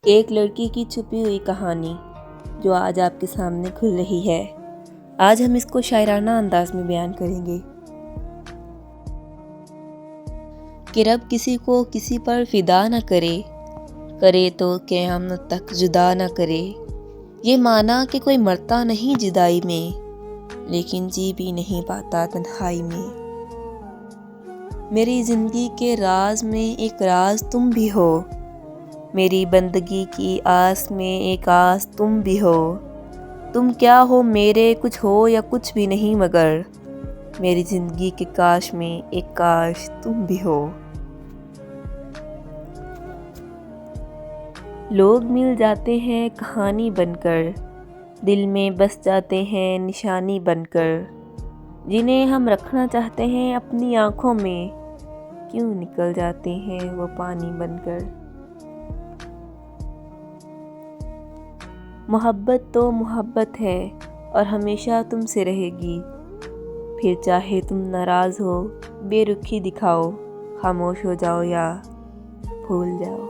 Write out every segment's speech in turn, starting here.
ایک لڑکی کی چھپی ہوئی کہانی جو آج آپ کے سامنے کھل رہی ہے۔ آج ہم اس کو شاعرانہ انداز میں بیان کریں گے کہ رب کسی کو کسی پر فدا نہ کرے، کرے تو قیامت تک جدا نہ کرے۔ یہ مانا کہ کوئی مرتا نہیں جدائی میں، لیکن جی بھی نہیں پاتا تنہائی میں۔ میری زندگی کے راز میں ایک راز تم بھی ہو، میری بندگی کی آس میں ایک آس تم بھی ہو۔ تم کیا ہو میرے، کچھ ہو یا کچھ بھی نہیں، مگر میری زندگی کے کاش میں ایک کاش تم بھی ہو۔ لوگ مل جاتے ہیں کہانی بن کر، دل میں بس جاتے ہیں نشانی بن کر، جنہیں ہم رکھنا چاہتے ہیں اپنی آنکھوں میں، کیوں نکل جاتے ہیں وہ پانی بن کر۔ محبت تو محبت ہے اور ہمیشہ تم سے رہے گی، پھر چاہے تم ناراض ہو، بے رخی دکھاؤ، خاموش ہو جاؤ یا بھول جاؤ۔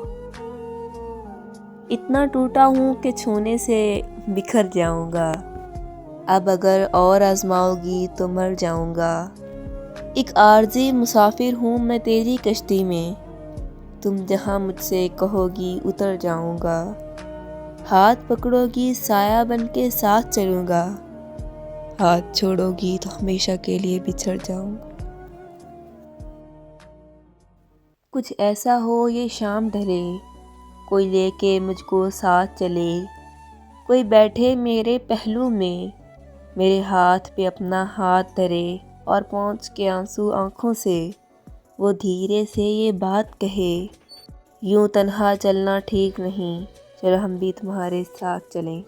اتنا ٹوٹا ہوں کہ چھونے سے بکھر جاؤں گا، اب اگر اور آزماؤ گی تو مر جاؤں گا۔ ایک عارضی مسافر ہوں میں تیری کشتی میں، تم جہاں مجھ سے کہو گی اتر جاؤں گا۔ ہاتھ پکڑو گی سایہ بن کے ساتھ چلوں گا، ہاتھ چھوڑو گی تو ہمیشہ کے لیے بچھڑ جاؤں گا۔ کچھ ایسا ہو یہ شام ڈھلے، کوئی لے کے مجھ کو ساتھ چلے، کوئی بیٹھے میرے پہلو میں، میرے ہاتھ پہ اپنا ہاتھ دھرے، اور پہنچ کے آنسو آنکھوں سے وہ دھیرے سے یہ بات کہے، یوں تنہا چلنا ٹھیک نہیں، چلو ہم بھی تمہارے ساتھ چلیں۔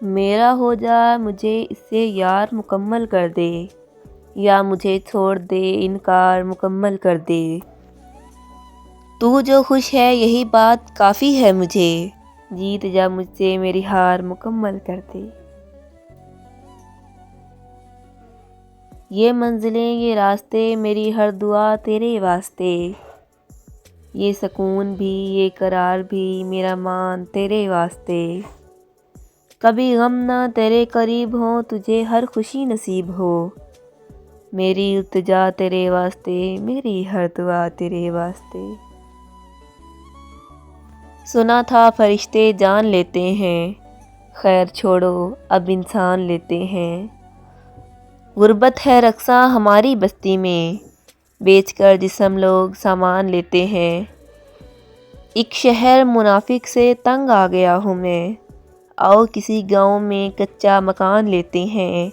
میرا ہو جا مجھے اس سے یار مکمل کر دے، یا مجھے چھوڑ دے انکار مکمل کر دے۔ تو جو خوش ہے یہی بات کافی ہے مجھے، جیت جا مجھ سے میری ہار مکمل کر دے۔ یہ منزلیں یہ راستے میری ہر دعا تیرے واسطے، یہ سکون بھی یہ قرار بھی میرا مان تیرے واسطے۔ کبھی غم نہ تیرے قریب ہو، تجھے ہر خوشی نصیب ہو، میری التجا تیرے واسطے، میری ہر دعا تیرے واسطے۔ سنا تھا فرشتے جان لیتے ہیں، خیر چھوڑو اب انسان لیتے ہیں۔ غربت ہے رقصاں ہماری بستی میں، بیچ کر جسم لوگ سامان لیتے ہیں۔ ایک شہر منافق سے تنگ آ گیا ہوں میں، آؤ کسی گاؤں میں کچا مکان لیتے ہیں۔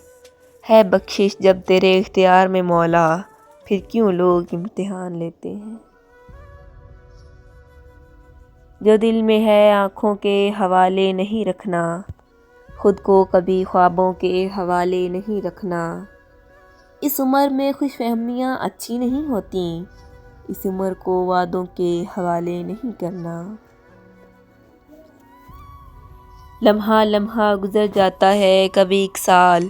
ہے بخشش جب تیرے اختیار میں مولا، پھر کیوں لوگ امتحان لیتے ہیں۔ جو دل میں ہے آنکھوں کے حوالے نہیں رکھنا، خود کو کبھی خوابوں کے حوالے نہیں رکھنا۔ اس عمر میں خوش فہمیاں اچھی نہیں ہوتیں، اس عمر کو وعدوں کے حوالے نہیں کرنا۔ لمحہ لمحہ گزر جاتا ہے کبھی ایک سال،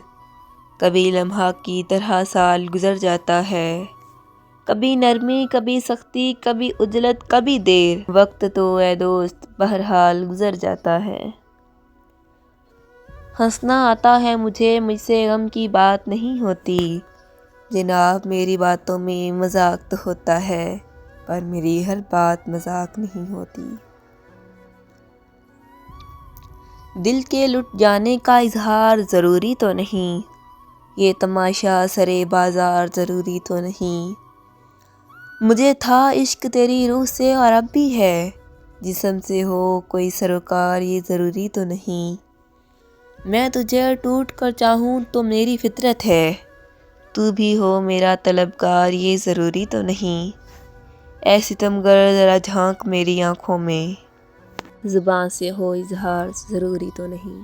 کبھی لمحہ کی طرح سال گزر جاتا ہے۔ کبھی نرمی کبھی سختی، کبھی عجلت کبھی دیر، وقت تو اے دوست بہرحال گزر جاتا ہے۔ ہنسنا آتا ہے مجھے، مجھ سے غم کی بات نہیں ہوتی، جناب میری باتوں میں مذاق تو ہوتا ہے، پر میری ہر بات مذاق نہیں ہوتی۔ دل کے لٹ جانے کا اظہار ضروری تو نہیں، یہ تماشا سرے بازار ضروری تو نہیں۔ مجھے تھا عشق تیری روح سے اور اب بھی ہے، جسم سے ہو کوئی سروکار یہ ضروری تو نہیں۔ میں تجھے ٹوٹ کر چاہوں تو میری فطرت ہے، تو بھی ہو میرا طلبگار یہ ضروری تو نہیں۔ اے ستمگر ذرا جھانک میری آنکھوں میں، زباں سے ہو اظہار ضروری تو نہیں۔